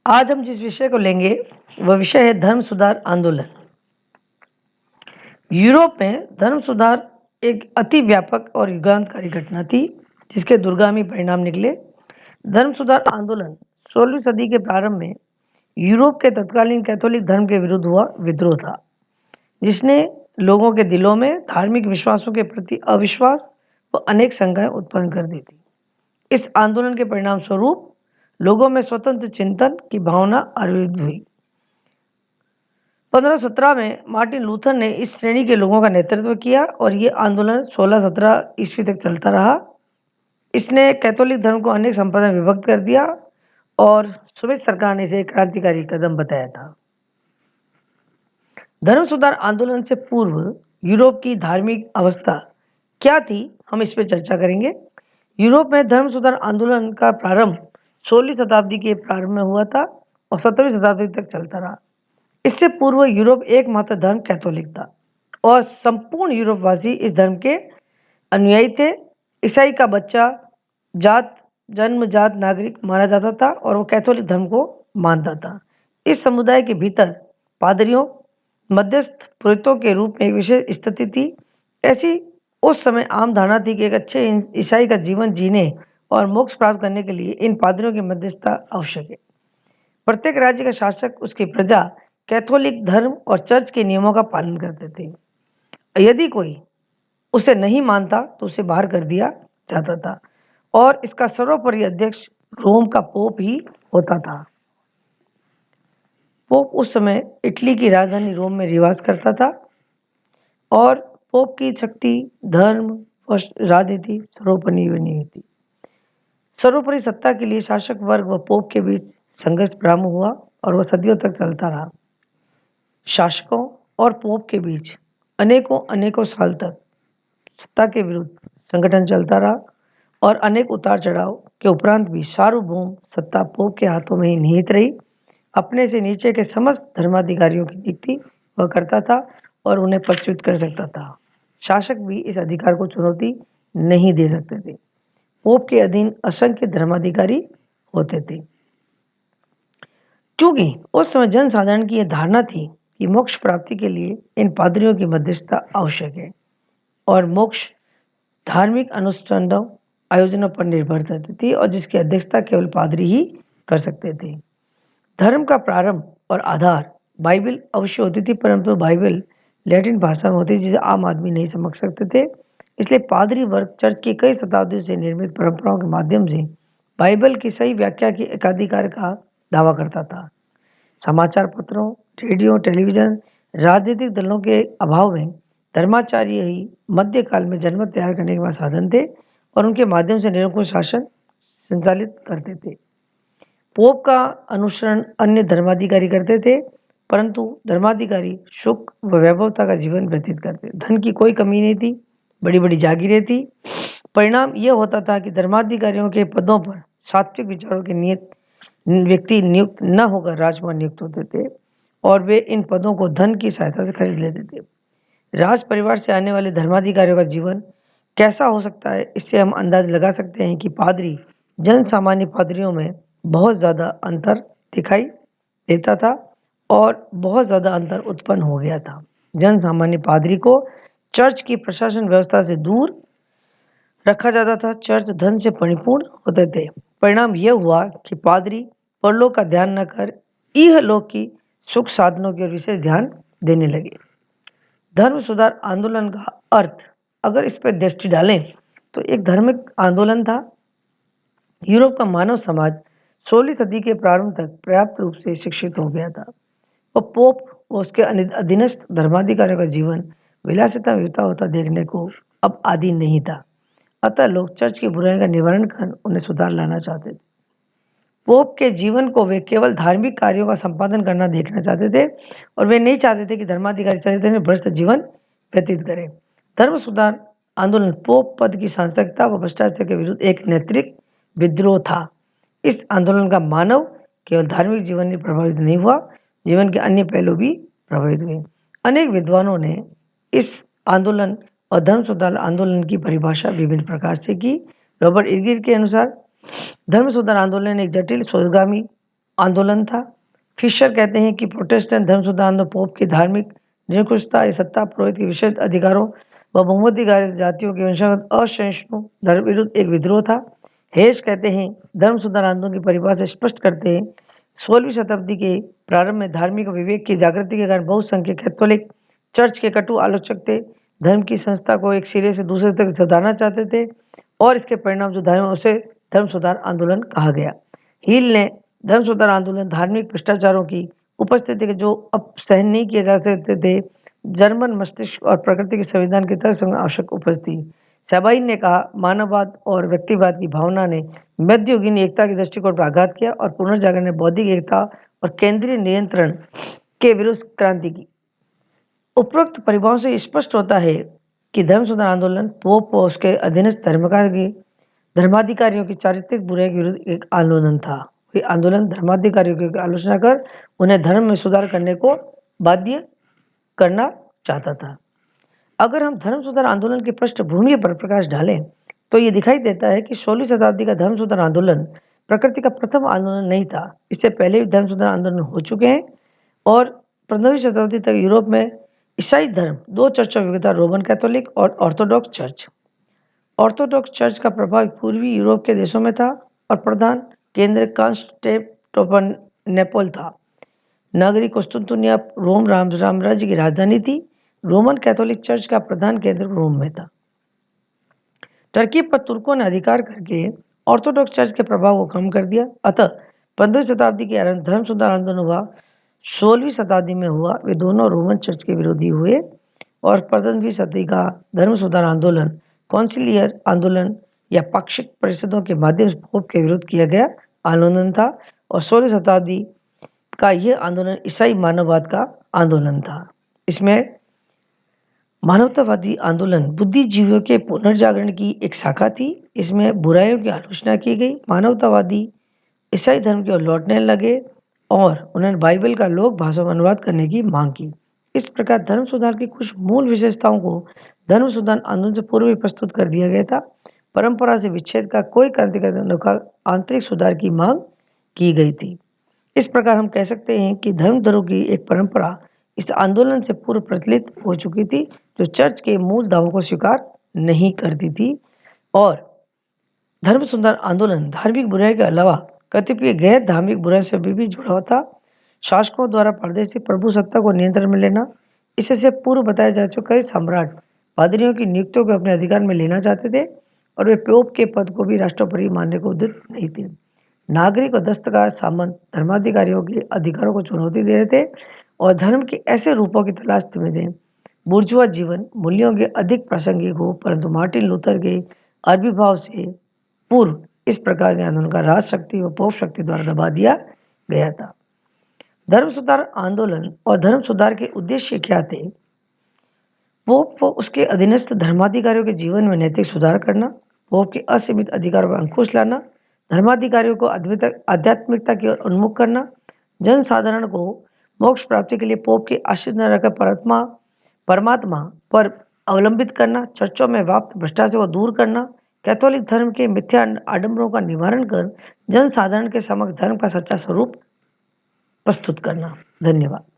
आज हम जिस विषय को लेंगे वह विषय है धर्म सुधार आंदोलन। यूरोप में धर्म सुधार एक अति व्यापक और युगांतकारी घटना थी, जिसके दूरगामी परिणाम निकले। धर्म सुधार आंदोलन 16वीं सदी के प्रारंभ में यूरोप के तत्कालीन कैथोलिक धर्म के विरुद्ध हुआ विद्रोह था, जिसने लोगों के दिलों में धार्मिक विश्वासों के प्रति अविश्वास व अनेक शंकाएं उत्पन्न कर दी थी। इस आंदोलन के परिणाम स्वरूप लोगों में स्वतंत्र चिंतन की भावना आविर्भूत हुई। 1517 में मार्टिन लूथर ने इस श्रेणी के लोगों का नेतृत्व किया और ये आंदोलन 1617 ईस्वी तक चलता रहा। इसने कैथोलिक धर्म को अनेक संप्रदाय में विभक्त कर दिया और स्विस सरकार ने इसे एक क्रांतिकारी कदम बताया था। धर्म सुधार आंदोलन से पूर्व यूरोप की धार्मिक अवस्था क्या थी, हम इस पर चर्चा करेंगे। यूरोप में धर्म सुधार आंदोलन का प्रारंभ 16वीं शताब्दी के प्रारंभ में हुआ था और 17वीं शताब्दी तक चलता रहा। इससे पूर्व यूरोप एकमात्र धर्म कैथोलिक था और संपूर्ण यूरोपवासी इस धर्म के अनुयायी थे। ईसाई का बच्चा जात जन्मजात नागरिक माना जाता था और वो कैथोलिक धर्म को मानता था। इस समुदाय के भीतर पादरियों मध्यस्थ पुरोहितों के रूप में एक विशेष स्थिति थी। ऐसी उस समय आम धारणा थी कि एक अच्छे ईसाई का जीवन जीने और मोक्ष प्राप्त करने के लिए इन पादरियों की मध्यस्थता आवश्यक है। प्रत्येक राज्य का शासक उसकी प्रजा कैथोलिक धर्म और चर्च के नियमों का पालन करते थे। यदि कोई उसे नहीं मानता तो उसे बाहर कर दिया जाता था और इसका सर्वोपरि अध्यक्ष रोम का पोप ही होता था। पोप उस समय इटली की राजधानी रोम में निवास करता था और पोप की शक्ति धर्म और राजनीति सर्वोपरि बनी हुई थी। सर्वोपरि सत्ता के लिए शासक वर्ग व पोप के बीच संघर्ष प्रारंभ हुआ और वह सदियों तक चलता रहा। शासकों और पोप के बीच अनेकों अनेकों साल तक सत्ता के विरुद्ध संगठन चलता रहा और अनेक उतार चढ़ाव के उपरांत भी सार्वभौम सत्ता पोप के हाथों में ही निहित रही। अपने से नीचे के समस्त धर्माधिकारियों की नियुक्ति वह करता था और उन्हें पदच्युत कर सकता था। शासक भी इस अधिकार को चुनौती नहीं दे सकते थे। पोप के अधीन असंख्य धर्माधिकारी होते थे। क्योंकि उस समय जनसाधारण की यह धारणा थी कि मोक्ष प्राप्ति के लिए इन पादरियों की मध्यस्थता आवश्यक है और मोक्ष धार्मिक अनुष्ठानों आयोजनों पर निर्भर करती थी और जिसकी अध्यक्षता केवल पादरी ही कर सकते थे। धर्म का प्रारंभ और आधार बाइबल अवश्य होती थी, परंतु बाइबल लैटिन भाषा में होती थी जिसे आम आदमी नहीं समझ सकते थे। इसलिए पादरी वर्ग चर्च की कई शताब्दियों से निर्मित परंपराओं के माध्यम से बाइबल की सही व्याख्या के एकाधिकार का दावा करता था। समाचार पत्रों, रेडियो, टेलीविजन, राजनीतिक दलों के अभाव में धर्माचार्य ही मध्यकाल में जनमत तैयार करने के बाद साधन थे और उनके माध्यम से निरंकुश शासन संचालित करते थे। पोप का अनुसरण अन्य धर्माधिकारी करते थे, परंतु धर्माधिकारी सुख व वैभवता का जीवन व्यतीत करते। धन की कोई कमी नहीं थी, बड़ी बड़ी जागीरें थी। परिणाम यह होता था कि धर्माधिकारियों के पदों पर सात्विक विचारों के नियत व्यक्ति नियुक्त न होकर राजकुमार नियुक्त होते थे और वे इन पदों को धन की सहायता से खरीद लेते थे। राज परिवार से आने वाले धर्माधिकारियों का जीवन कैसा हो सकता है, इससे हम अंदाज लगा सकते हैं कि पादरी जन सामान्य पादरियों में बहुत ज़्यादा अंतर दिखाई देता था और बहुत ज़्यादा अंतर उत्पन्न हो गया था। जन सामान्य पादरी को चर्च की प्रशासन व्यवस्था से दूर रखा जाता था। चर्च धन से परिपूर्ण होते थे। परिणाम यह हुआ कि पादरी परलोक का ध्यान न कर इहलोक की सुख साधनों की ओर विशेष ध्यान देने लगे। धर्म सुधार आंदोलन का अर्थ अगर इस पर दृष्टि डालें तो एक धार्मिक आंदोलन था। यूरोप का मानव समाज 16वीं सदी के प्रारंभ तक पर्याप्त रूप से शिक्षित हो गया था और पोप व उसके अधीनस्थ धर्माधिकारियों का जीवन विलासिता में बीता होता देखने को अब आदि नहीं था। अतः लोग चर्च की बुराई का निवारण कर उन्हें सुधार लाना चाहते थे। पोप के जीवन को वे केवल धार्मिक कार्यों का संपादन करना देखना चाहते थे और वे नहीं चाहते थे कि धर्माधिकारी चरित्र में भ्रष्ट जीवन व्यतीत करें। धर्म सुधार आंदोलन पोप पद की सांसदता व भ्रष्टाचार के विरुद्ध एक नैतिक विद्रोह था। इस आंदोलन का मानव केवल धार्मिक जीवन ही प्रभावित नहीं हुआ, जीवन के अन्य पहलू भी प्रभावित हुए। अनेक विद्वानों ने इस आंदोलन और धर्म सुधार आंदोलन की परिभाषा विभिन्न प्रकार से की। रॉबर्ट इर्गिर के अनुसार धर्म सुधार आंदोलन एक जटिल स्वगामी आंदोलन था। फिशर कहते हैं कि प्रोटेस्टेंट धर्म सुधार आंदोलन पोप की धार्मिक निरंकुशता, सत्ता, पुरोहित के विशेष अधिकारों व बहुमती जातियों के वंशागत असहिष्णु धर्म विरुद्ध एक विद्रोह था। हेस कहते हैं धर्म सुधार आंदोलन की परिभाषा स्पष्ट करते हैं 16वीं शताब्दी के प्रारंभ में धार्मिक विवेक की जागृति के कारण बहुसंख्यक कैथोलिक चर्च के कटु आलोचक थे। धर्म की संस्था को एक सिरे से दूसरे तक सुधारना चाहते थे और इसके परिणाम जो धर्म उसे धर्म सुधार आंदोलन कहा गया। हील ने धर्म सुधार आंदोलन धार्मिक भ्रष्टाचारों की उपस्थिति के जो अब सहन नहीं किए जा सकते थे, जर्मन मस्तिष्क और प्रकृति के संविधान की तरह आवश्यक उपस्थिति। सबाइन ने कहा मानववाद और व्यक्तिवाद की भावना ने मध्ययुगीन एकता के दृष्टिकोण पर आघात किया और पुनर्जागरण ने बौद्धिक एकता और केंद्रीय नियंत्रण के विरुद्ध क्रांति की। उपरोक्त परिभाषाओं से स्पष्ट होता है कि धर्म सुधार आंदोलन पोप और उसके अधीनस्थ धर्माधिकारियों की चारित्रिक बुराई के विरुद्ध एक आंदोलन था। ये आंदोलन धर्माधिकारियों की आलोचना कर उन्हें धर्म में सुधार करने को बाध्य करना चाहता था। अगर हम धर्म सुधार आंदोलन की पृष्ठभूमि पर प्रकाश डालें तो ये दिखाई देता है कि 16वीं शताब्दी का धर्म सुधार आंदोलन प्रकृति का प्रथम आंदोलन नहीं था। इससे पहले भी धर्म सुधार आंदोलन हो चुके हैं और 15वीं शताब्दी तक यूरोप में ईसाई धर्म दो चर्चों में विविधता, रोमन कैथोलिक और ऑर्थोडॉक्स चर्च। ऑर्थोडॉक्स चर्च का प्रभाव पूर्वी यूरोप के देशों में था और प्रधान केंद्र कॉन्स्टेंटिनोपल था। नगरी कुस्तुंतुनिया रोम साम्राज्य की राजधानी थी। रोमन कैथोलिक चर्च का प्रधान केंद्र रोम में था। टर्की पर तुर्कों ने अधिकार करके ऑर्थोडॉक्स चर्च के प्रभाव को कम कर दिया। अतः 15वीं शताब्दी के आरंभ धर्म सुधार आंदोलन हुआ 16वीं शताब्दी में हुआ। वे दोनों रोमन चर्च के विरोधी हुए और 15वीं सदी का धर्म सुधार आंदोलन कॉन्सिलियर आंदोलन या पाक्षिक परिषदों के माध्यम से पोप के विरुद्ध किया गया आंदोलन था और 16वीं शताब्दी का यह आंदोलन ईसाई मानववाद का आंदोलन था। इसमें मानवतावादी आंदोलन बुद्धिजीवियों के पुनर्जागरण की एक शाखा थी। इसमें बुराइयों की आलोचना की गई। मानवतावादी ईसाई धर्म की ओर लौटने लगे और उन्होंने बाइबल का लोक भाषा में अनुवाद करने की मांग की। इस प्रकार धर्म सुधार की कुछ मूल विशेषताओं को धर्म सुधार आंदोलन से पूर्व ही प्रस्तुत कर दिया गया था। परंपरा से विच्छेद का कोई क्रांतिकारी आंतरिक सुधार की मांग की गई थी। इस प्रकार हम कह सकते हैं कि धर्म दरों की एक परंपरा इस आंदोलन से पूर्व प्रचलित हो चुकी थी, जो चर्च के मूल दावों को स्वीकार नहीं करती थी। और धर्म सुधार आंदोलन धार्मिक बुराई के अलावा कतिपय गैर धार्मिक बुराई से भी जुड़ा हुआ था। शासकों द्वारा प्रादेशिक प्रभु सत्ता को नियंत्रण में लेना, इससे पूर्व बताया जा चुका है सम्राट पादरियों की नियुक्तियों को अपने अधिकार में लेना चाहते थे और वे पोप के पद को भी राष्ट्रपति मानने को उद्यत नहीं थे। नागरिक और दस्तकार सामंत धर्माधिकारियों के अधिकारों को चुनौती दे रहे थे और धर्म के ऐसे रूपों की तलाश में थे बुर्जुआ जीवन मूल्यों के अधिक प्रासंगिक हो। परंतु मार्टिन लूथर के आविर्भाव से पूर्व इस प्रकार के आंदोलन का राज शक्ति व पोप शक्ति द्वारा दबा दिया गया था। धर्म सुधार आंदोलन और धर्म सुधार के उद्देश्य क्या थे? पोप उसके अधीनस्थ धर्माधिकारियों के जीवन में नैतिक सुधार करना, पोप के असीमित अधिकारों पर अंकुश लाना, धर्माधिकारियों को आध्यात्मिकता की ओर उन्मुख करना, जनसाधारण को मोक्ष प्राप्ति के लिए पोप के आश्रित न रहकर परमात्मा पर अवलंबित करना, चर्चों में व्याप्त भ्रष्टाचार को दूर करना, कैथोलिक धर्म के मिथ्या आडंबरों का निवारण कर जनसाधारण के समक्ष धर्म का सच्चा स्वरूप प्रस्तुत करना। धन्यवाद।